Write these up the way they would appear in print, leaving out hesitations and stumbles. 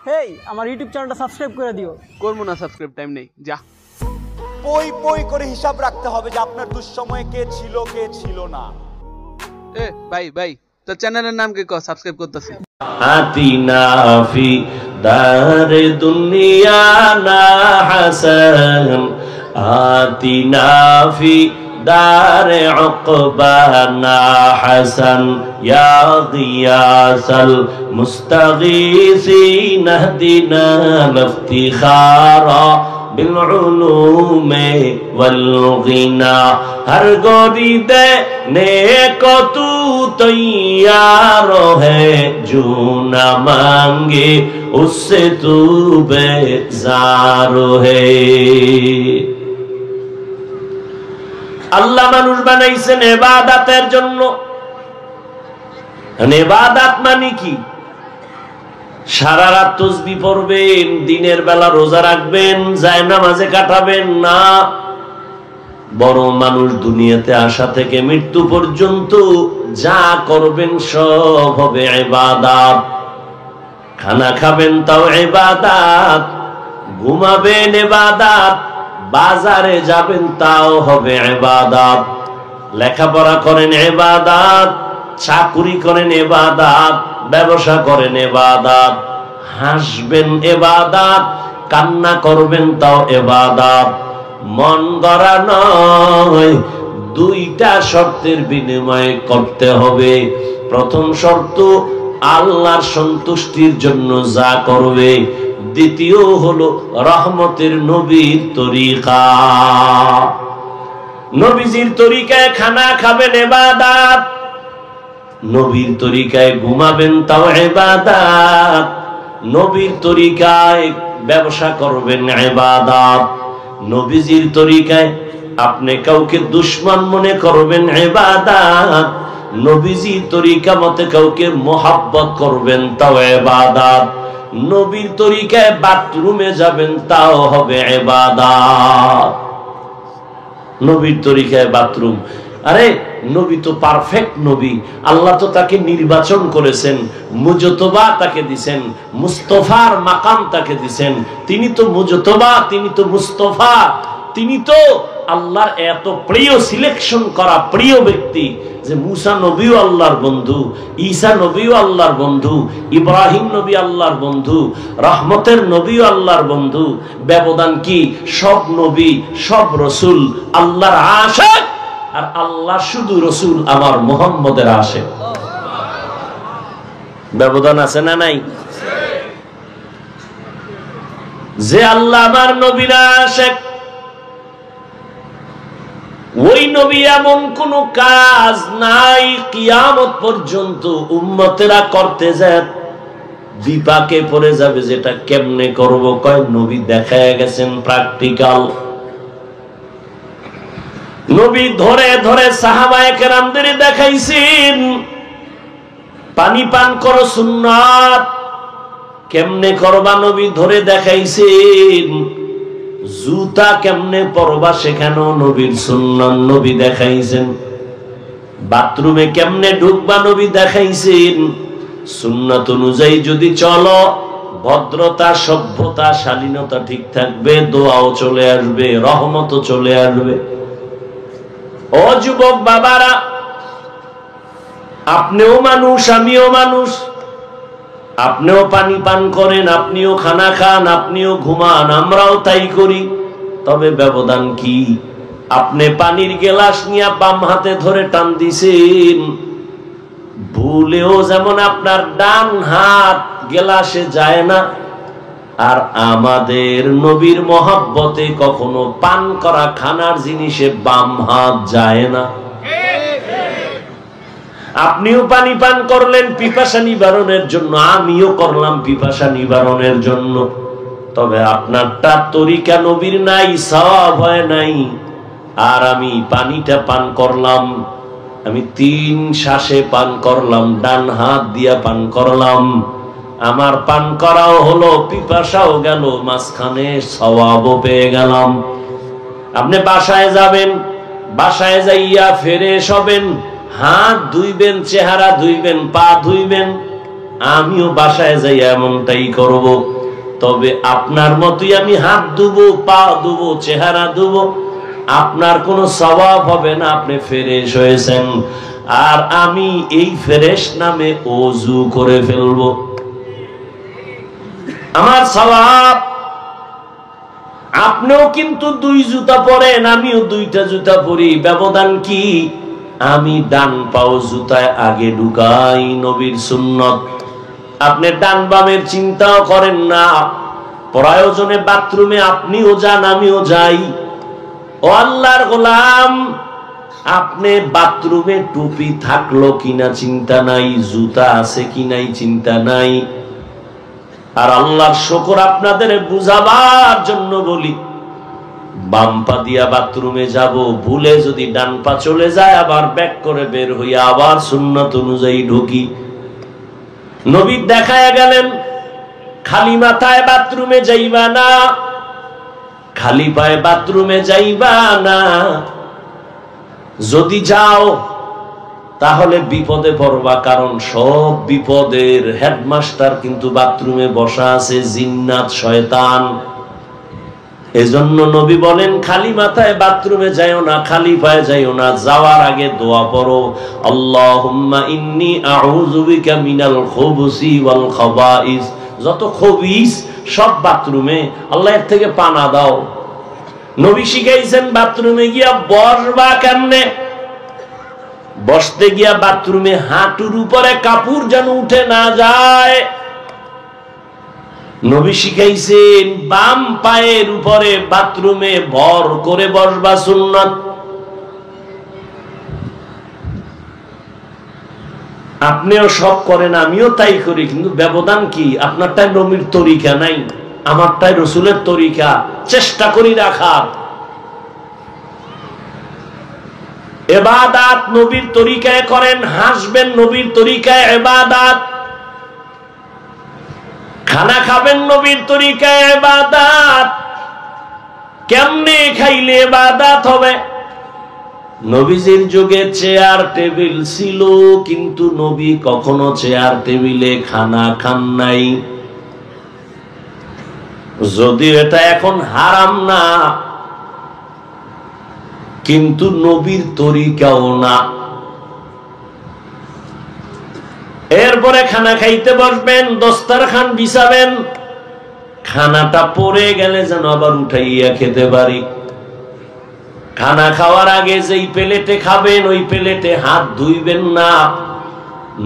হেই আমার ইউটিউব চ্যানেলটা সাবস্ক্রাইব করে দিও। করবো না সাবস্ক্রাইব, টাইম নেই, যা। পই পই করে হিসাব রাখতে হবে যে আপনার দুঃসময়ে কে ছিল কে ছিল না। এ ভাই ভাই, তোর চ্যানেলের নাম কি, সাবস্ক্রাইব করতেছি। আতিনা ফি দারে দুনিয়া না হাসান, আতিনা ফি দারে উকবা না হাসান, ইয়া গিয়াসাল মুস্তাগীসিন ইহদিনা ইফতিখারা বিল উলুমে ওয়াল গিনা। हर गोरी देने को तू तैयार है, जो न मांगे उससे तू बेजार है। আল্লাহ মানুষ বানাইছেন ইবাদতের জন্য। ইবাদত মানে কি? সারা রাত তাসবিহ পড়বেন, দিনের বেলা রোজা রাখবেন, জায়নামাজে কাটাবেন না। বড় মানুষ দুনিয়াতে আসা থেকে মৃত্যু পর্যন্ত যা করবেন সব হবে ইবাদত। খানা খাবেন তাও ইবাদত, ঘুমাবেন ইবাদত, বাজারে যাবেন তাও হবে ইবাদত, লেখাপড়া করেন ইবাদত, চাকরি করেন ইবাদত, ব্যবসা করেন ইবাদত, হাসবেন ইবাদত, কান্না করবেন তাও ইবাদত। মন গড়া নয়, দুইটা শর্তের বিনিময়ে করতে হবে। প্রথম শর্ত আল্লাহর সন্তুষ্টির জন্য যা করবে, দ্বিতীয় হলো রহমতের নবীর তরিকা। নবীজির তরিকায় খানা খাবেন ইবাদত, নবীর তরিকায় ঘুমাবেন তাও ইবাদত, নবীর তরিকায় ব্যবসা করবেন ইবাদত, নবীজির তরিকায় আপনি কাউকে দুশমন মনে করবেন ইবাদত, নবীজির তরিকা মতে কাউকে মোহাব্বত করবেন তাও ইবাদত, নবীর তরিকায় বাথরুমে যাবেন তাও হবে ইবাদত। নবীর তরিকায় বাথরুম, আরে নবী তো পারফেক্ট নবী, আল্লাহ তো তাকে নির্বাচন করেছেন, মুজতবা তাকে দিছেন, মুস্তফার মাকাম তাকে দিছেন। তিনি তো মুজতবা, তিনি তো মুস্তফা, তিনি তো আল্লাহর এত প্রিয় সিলেকশন করা প্রিয় ব্যক্তি যে মুসা নবীও আল্লাহর বন্ধু, ঈসা নবীও আল্লাহর বন্ধু, ইব্রাহিম নবী আল্লাহর বন্ধু, রহমতের নবীও আল্লাহর বন্ধু। ব্যবধান কি? সব নবী সব রসুল আল্লাহর আশিক, আর আল্লাহ শুধু রসুল আমার মুহাম্মদের আশিক। ব্যবধান আছে না নাই? যে আল্লাহ আমার নবীর আশিক, ওই নবী এমন কোন কাজ নাই কিয়ামত পর্যন্ত উম্মতেরা করতে যায় বিপাকে পড়ে যাবে যেটা কেমনে করব। কয় নবী দেখায় গেছেন প্র্যাকটিক্যাল। নবী ধরে ধরে সাহাবায়ে কেরামদের দেখাইছেন পানি পান করো সুন্নাত, কেমনে করবা নবী ধরে দেখাইছেন। জুতা কেমনে পরবা সেখানেও নবীর সুন্নাত নবী দেখাইছেন। বাথরুমে কেমনে ঢুকবা নবী দেখাইছেন। সুন্নাত অনুযায়ী যদি চলো, ভদ্রতা সভ্যতা শালীনতা ঠিক থাকবে, দোয়াও চলে আসবে, রহমতও চলে আসবে। ও যুবক বাবারা, আপনিও মানুষ আমিও মানুষ, আপনিও পানি পান করেন, আপনিও খানা খান, আপনিও ঘুমান, আমরাও তাই করি। তবে ব্যবধান কি? আপনি পানির গ্লাস নিয়ে বাম হাতে ধরে টান দিছেন, ভুলেও যেমন আপনার ডান হাত গ্লাসে যায় না। আর আমাদের নবীর মহব্বতে কখনো পান করা খানার জিনিসে বাম হাত যায় না। আপনিও পানি পান করলেন পিপাসা নিবারণের জন্য, আমিও করলাম পিপাসা নিবারণের জন্য। তবে আপনারটা তরিকা নবীর নাই, সওয়াব হয় নাই। আর আমি পানিটা পান করলাম, আমি 3 শ্বাসে পান করলাম, ডান হাত দিয়া পান করলাম। আমার পান করাও হলো, পিপাসাও গেল, মাঝখানে সওয়াবও পেয়ে গেলাম। আপনি বাসায় যাবেন, বাসায় যাইয়া ফ্রেশ হবেন, হাত ধুইবেন, চেহারা ধুইবেন, পা ধুইবেন, আমিও বাসায় যাই এমনটাই করব। তবে আপনার মতোই আমি হাত ধুবো, পা ধুবো, চেহারা ধুবো, আপনার কোনো সওয়াব হবে না, আপনি ফ্রেশ হয়েছেন, আর আমি এই ফ্রেশ নামে ওযু করে ফেলবো, আমার সওয়াব। আপনিও কিন্তু 2 জুতা পরেন, আমিও 2টা জুতা পরি, ব্যবধান কি? আমি ডান পাও জুতায় আগে ঢুকাই, নবীর সুন্নত। আপনি ডান বামের চিন্তাও করেন না, প্রয়োজনে বাথরুমে আপনিও যান, আমিও যাই। ও আল্লাহর গোলাম, আপনি বাথরুমে টুপি থাকলো কিনা চিন্তা নাই, জুতা আছে কি নাই চিন্তা নাই। আর আল্লাহর শুকর, আপনাদের বুঝাবার জন্য বলি, বাম পা দিয়া বাথরুমে যাব, ভুলে যদি ডান পা চলে যায়, আবার ব্যাক করে বের হইয়া আবার সুন্নাত অনুযায়ী ঢুকি। নবী দেখায়া গেলেন, খালি মাথায় বাথরুমে যাইবা না, খালি পায়ে বাথরুমে যাইবা না। যদি যাও তাহলে বিপদে পড়বা, কারণ সব বিপদের হেডমাস্টার কিন্তু বাথরুমে বসা আছে, জিন্নাত, শয়তান। এজন্য নবী বলেন, খালি মাথায় বাথরুমে যাইও না, খালি পায়ে যাইও না, যাওয়ার আগে দোয়া পড়ো, আল্লাহুম্মা ইন্নী আউযু বিকা মিনাল খুবুসি ওয়াল খাবাইস। যত খবিস সব বাথরুমে, আল্লাহ এর থেকে পানা দাও। নবী শিখাইছেন বাথরুমে গিয়া বসবা কেমনে। বসতে গিয়া বাথরুমে হাঁটুর উপরে কাপড় যেন উঠে না যায়। নবী শিখাইছেন বাম পায়ের উপরে বাথরুমে ভর করে বসবা সুন্নাত। আপনিও সব করেন, আমিও তাই করি, কিন্তু ব্যবধান কি? আপনারটাই নবীর তরিকা নাই, আমারটাই রসুলের তরিকা। চেষ্টা করি রাখার। ইবাদত নবীর তরিকায় করেন, হাসবেন নবীর তরিকায় ইবাদত, খানা খাবেন নবীর তরিকায় ইবাদত। কেমনে খাইলে ইবাদত হবে? নবীজির যুগে চেয়ার টেবিল ছিল, কিন্তু নবী কখনো চেয়ার টেবিলে খানা খান নাই। যদিও এটা এখন হারাম না, কিন্তু নবীর তরিকাও না। এরপরে খানা খাইতে বসবেন, দস্তরখান বিছাবেন, খানাটা পড়ে গেলে যেন আবার উঠাইয়া খেতে পারি। খানা খাওয়ার আগে যেই প্লেটে খাবেন ওই প্লেটে হাত ধুইবেন না।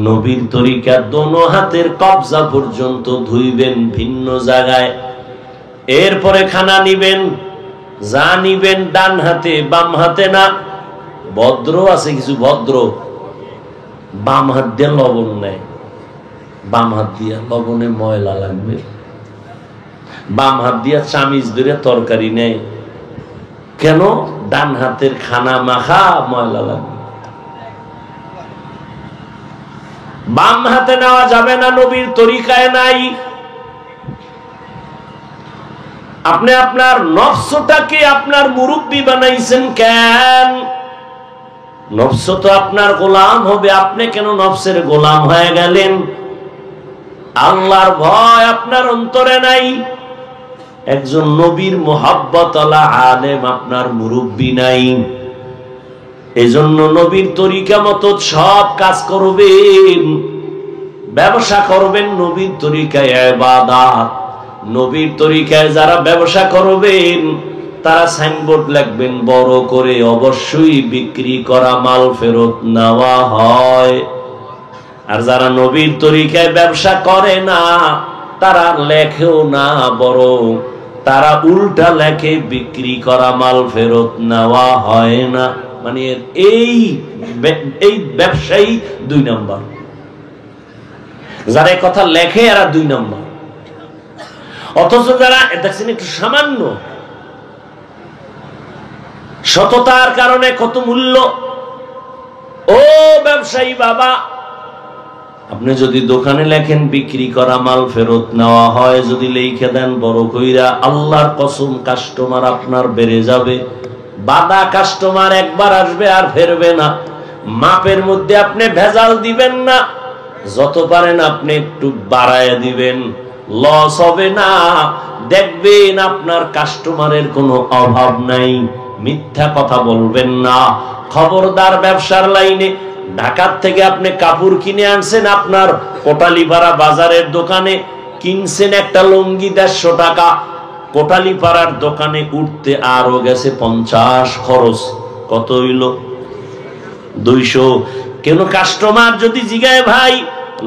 নবীর তরিকা দোনো হাতের কবজা পর্যন্ত ধুইবেন ভিন্ন জায়গায়। এরপরে খানা নিবেন, যা নিবেন ডান হাতে, বাম হাতে না। ভদ্র আছে কিছু, ভদ্র বাম হাত দিয়ে লবণ নেয়, বাম হাত দিয়া লবণে ময়লা লাগবে। বাম হাত দিয়া চামিচ ধরে তরকারি নেয়, কেন? ডান হাতের খানা মাখা, ময়লা লাগবে। বাম হাতে নেওয়া যাবে না, নবীর তরিকায় নাই। আপনি আপনার নফসটাকে আপনার মুরব্বি বানাইছেন কেন? নফস তো আপনার গোলাম হবে, আপনি কেন নফসের গোলাম হয়ে গেলেন? আল্লাহর ভয় আপনার অন্তরে নাই। একজন নবীর মুহাব্বত আলা আলেম আপনার মুরব্বি নাই। এজন্য নবীর তরিকা মতো সব কাজ করবেন, ব্যবসা করবেন নবীর তরিকায় ইবাদত। নবীর তরিকায় যারা ব্যবসা করবেন তারা সাইনবোর্ড লিখবেন বড় করে, অবশ্যই বিক্রি করা মাল ফেরত নেওয়া হয়। আর যারা নবীর তরিকায় ব্যবসা করে না তারা লেখেও না, বরং তারা উল্টা লেখে বিক্রি করা মাল ফেরত নেওয়া হয় না। মানে এই ব্যবসায়ী 2 নম্বর, যারা কথা লেখে এরা 2 নম্বর। অথচ যারা দেখছেন একটু সামান্য সততার কারণে কত মূল্য। ও ব্যবসায়ী বাবা, আপনি যদি দোকানে লেখেন বিক্রি করা মাল ফেরত নেওয়া হয়, যদি লিখে দেন বড় কইরা, আল্লাহর কসম কাস্টমার আপনার বেড়ে যাবে। বাদা কাস্টমার একবার আসবে আর ফেরবে না। মাপের মধ্যে আপনি ভেজাল দিবেন না, যত পারেন আপনি একটু বাড়ায় দিবেন, লস হবে না। দেখবেন আপনার কাস্টমারের কোনো অভাব নাই। মিথ্যা কথা বলবেন না। খবরদার, ব্যবসার লাইনে ঢাকার থেকে আপনি কাপড় কিনে আনছেন, আপনার কোটালীপাড়া বাজারের দোকানে কিনছেন একটা লুঙ্গি 150 টাকা, কোটালীপাড়ার দোকানে উঠতে আরো গেছে 50 খরচ, কত হইল? 200। কেন কাস্টমার যদি জিগায় ভাই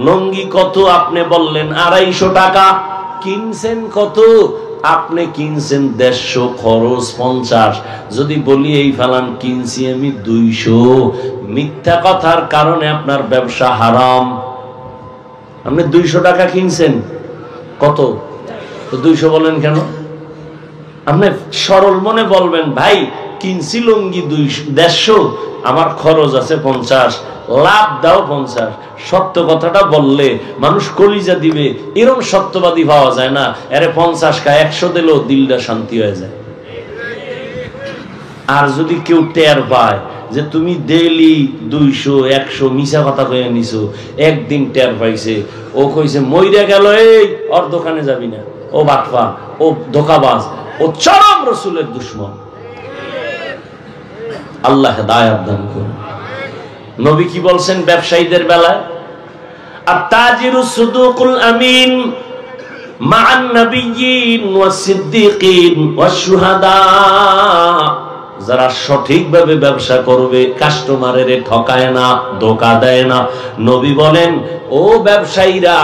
লুঙ্গি কত, আপনি বললেন 250 টাকা, কিনছেন কত? আপনি কিনছেন 150, খরচ 50। যদি বলি এই ফালান কিনছি আমি 200, মিথ্যা কথার কারণে আপনার ব্যবসা হারাম। আপনি 200 টাকা কিনছেন, কত? তো 200 বলেন কেন? আপনি সরল মনে বলবেন ভাই কিনছি লুঙ্গি 150, আমার খরচ আছে 50, লাভ দাও 50। সত্য কথাটা বললে মানুষ কলিজা দিবে, এরকম সত্যবাদী পাওয়া যায় না। আরে 50 কা 100 দিলেও দিলটা শান্তি হয়ে যায়। আর যদি কেউ টের পায় যে তুমি ডেইলি 200 100 মিছা কথা কয়ে নিছো, একদিন টের পাইছে, ও কইছে মইরা গেল, এই ওর দোকানে যাবি না, ও বাটপা, ও ধোকাবাজ, ও চরম রাসূলের দুশমন। আল্লাহ হেদায়েত দান করুন। নবী কি বলছেন ব্যবসায়ীদের বেলায়? আত-তাজিরু সুদুকুল আমিন মা'আন নাবিয়্যিন ওয়াস সিদ্দিকিন ওয়াস শুহাদা। যারা সঠিকভাবে ব্যবসা করবে, কাস্টমারের ঠকায় না, ধোঁকা দেয় না, নবী বলেন ও ব্যবসায়ীরা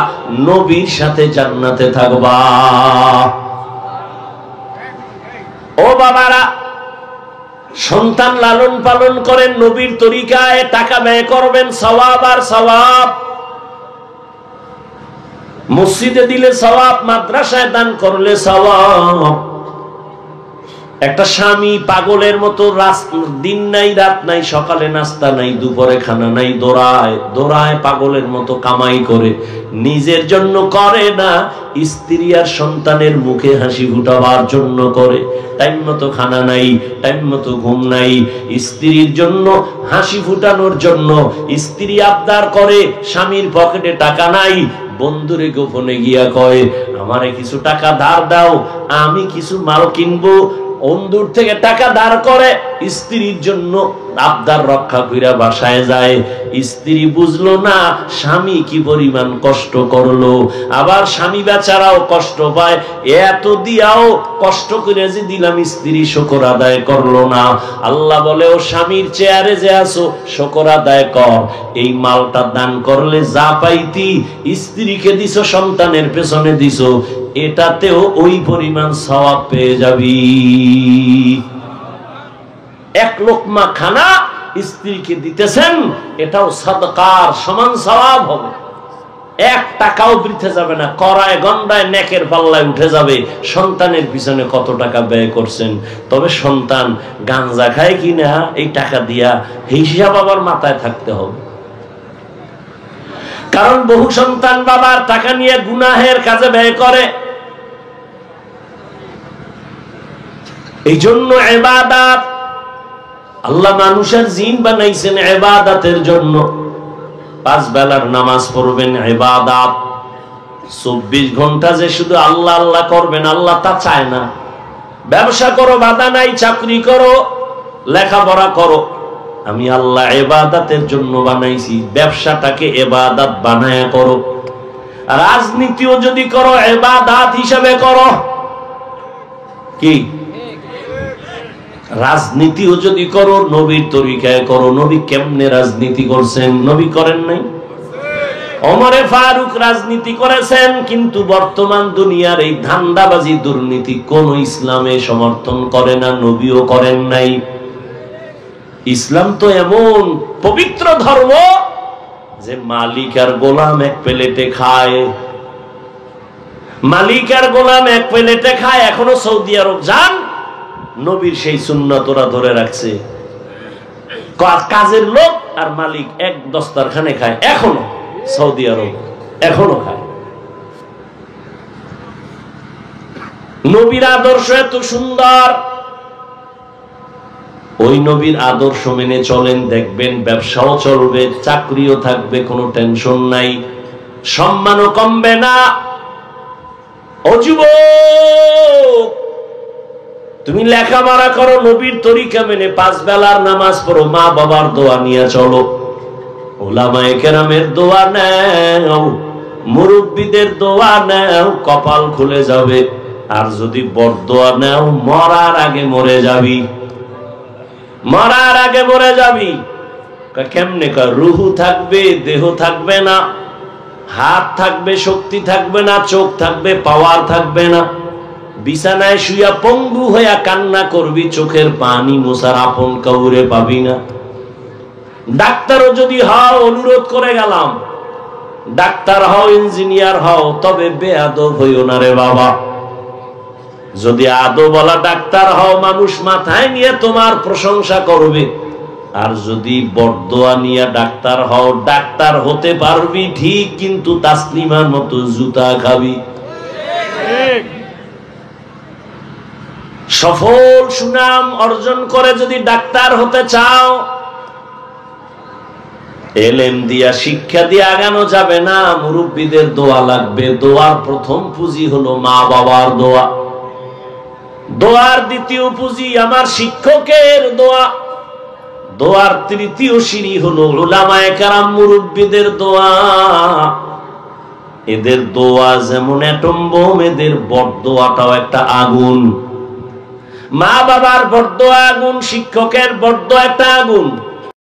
নবীর সাথে জান্নাতে থাকবা। ও বাবারা, সন্তান লালন পালন করেন নবীর তরিকায়, টাকা ব্যয় করবেন, সওয়াব আর সওয়াব। মসজিদে দিলে সওয়াব, মাদ্রাসায় দান করলে সওয়াব। একটা স্বামী পাগলের মতো দিন নাই রাত নাই, সকালে নাস্তা নাই, দুপুরে খানা নাই, দৌড়ায় পাগলের মতো কামাই করে, নিজের জন্য করে না, স্ত্রী আর সন্তানের মুখে হাসি ফুটাবার জন্য করে। টাইম মতো খানা নাই, টাইম মতো ঘুম নাই, স্ত্রীর জন্য হাসি ফুটানোর জন্য স্ত্রী আবদার করে, স্বামীর পকেটে টাকা নাই, বন্ধুরে গোপনে গিয়া কয় আমারে কিছু টাকা ধার দাও, আমি কিছু মাল কিনবো। অন্দুর থেকে টাকা ধার করে স্ত্রীর জন্য আবদার রক্ষা কইরা বাসায় যায়। স্ত্রী বুঝলো না স্বামী কি পরিমাণ কষ্ট করলো, আবার স্বামী বেচারাও কষ্ট পায়, এত দিয়াও কষ্ট করে যে দিলাম, স্ত্রী শুকর আদায় করলো না। আল্লাহ বলে ও স্বামীর চেয়ারে যে আছো শুকর আদায় কর, এই মালটা দান করলে যা পাইতি স্ত্রীকে দিছো, সন্তানের পেছনে দিছো, এটাতেও ওই পরিমাণ সওয়াব পেয়ে যাবি। এক লোকমা খানা স্ত্রীকে দিতেছেন, এটাও সাদকার সমান সওয়াব হবে। 1 টাকাও বৃথা যাবে না, করায় গন্ডায় নেকের পাল্লায় উঠে যাবে। সন্তানের পিছনে কত টাকা ব্যয় করছেন। তবে সন্তান গাঞ্জা খায় কিনা এই টাকা দিয়া হিসাব আবার মাথায় থাকতে হবে। কারণ বহু সন্তান বাবার টাকা নিয়ে গুনাহের কাজে ব্যয় করে। এই জন্য ইবাদত, আল্লাহ মানুষের জিন বানাইছেন ইবাদতের জন্য। 5 বেলার নামাজ পড়বেন ইবাদত। 24 ঘন্টা যে শুধু আল্লাহ আল্লাহ করবেন, আল্লাহ তা চায় না। ব্যবসা করো, বাধা নাই, চাকরি করো, লেখাপড়া করো, আমি আল্লাহ ইবাদতের জন্য বানাইছি। ব্যবসাটাকে ইবাদত বানায়া করো। রাজনীতিও যদি করো ইবাদত হিসাবে করো। কি রাজনীতিও যদি করো নবীর তরিকায় করো। নবী কেমনে রাজনীতি করছেন? নবী করেন নাই? ওমরে ফারুক রাজনীতি করেছেন, কিন্তু বর্তমান দুনিয়ার এই ধান্দাবাজি দুর্নীতি কোন ইসলামে সমর্থন করে না, নবীও করেন নাই। ইসলাম তো এমন পবিত্র ধর্ম যে মালিক আর গোলাম এক প্লেটে খায়। মালিক আর গোলাম এক প্লেটে খায়। এখনো সৌদি আরব যান, নবীর সেই সুন্নাত ওরা ধরে রাখছে। কাজের লোক আর মালিক এক দস্তারখানে খায়, এখনো সৌদি আরব এখনো খায়। নবীর আদর্শ এত সুন্দর, ওই নবীর আদর্শ মেনে চলেন, দেখবেন ব্যবসাও চলবে, চাকরিও থাকবে, কোনো টেনশন নাই। সম্মানও কমবে না। ও যুবক, তুমি লেখাপড়া করো, নবীর তরিকা মেনে 5 বেলার নামাজ পড়ো, মা বাবার দোয়া নিয়ে চলো, উলামায়ে কেরামের দোয়া নাও, মুরব্বীদের দোয়া নাও, কপাল খুলে যাবে। আর যদি বরদোয়া নাও, মরার আগে মরে যাবি, মরার আগে মরে যাবি। কেমনে? রুহু থাকবে, দেহ থাকবে না, হাত থাকবে, শক্তি থাকবে না, চোখ থাকবে, পাওয়ার থাকবে না। বিছানায় শুয়া পঙ্গু হইয়া কান্না করবি, চোখের পানি মোছার আপন কাউরে পাবি না। ডাক্তারও যদি হও, অনুরোধ করে গেলাম, ডাক্তার হও, ইঞ্জিনিয়ার হও, তবে বেয়াদব হইও না রে বাবা। যদি আদবওয়ালা ডাক্তার হও, মানুষ মাথায় নিয়ে তোমার প্রশংসা করবে। আর যদি বরদোয়া নিয়ে ডাক্তার হও, ডাক্তার হতে পারবি ঠিক, কিন্তু তাসলিমার মতো জুতা খাবি। সফল সুনাম অর্জন করে যদি ডাক্তার হতে চাও, এলেম দিয়া, শিক্ষা দিয়ে আগানো যাবে না, মুরব্বীদের দোয়া লাগবে। দোয়ার প্রথম পুঁজি হলো মা বাবার দোয়া, দোয়ার দ্বিতীয় পুঁজি আমার শিক্ষকের দোয়া, দোয়ার তৃতীয় সিঁড়ি হলো উলামায়ে কেরাম, মুরব্বীদের দোয়া। এদের দোয়া যেমন অ্যাটম বোম, এদের বরদোয়াটাও একটা আগুন। মা বাবার বরদোয়া আগুন, শিক্ষকের বরদোয়া একটা আগুন।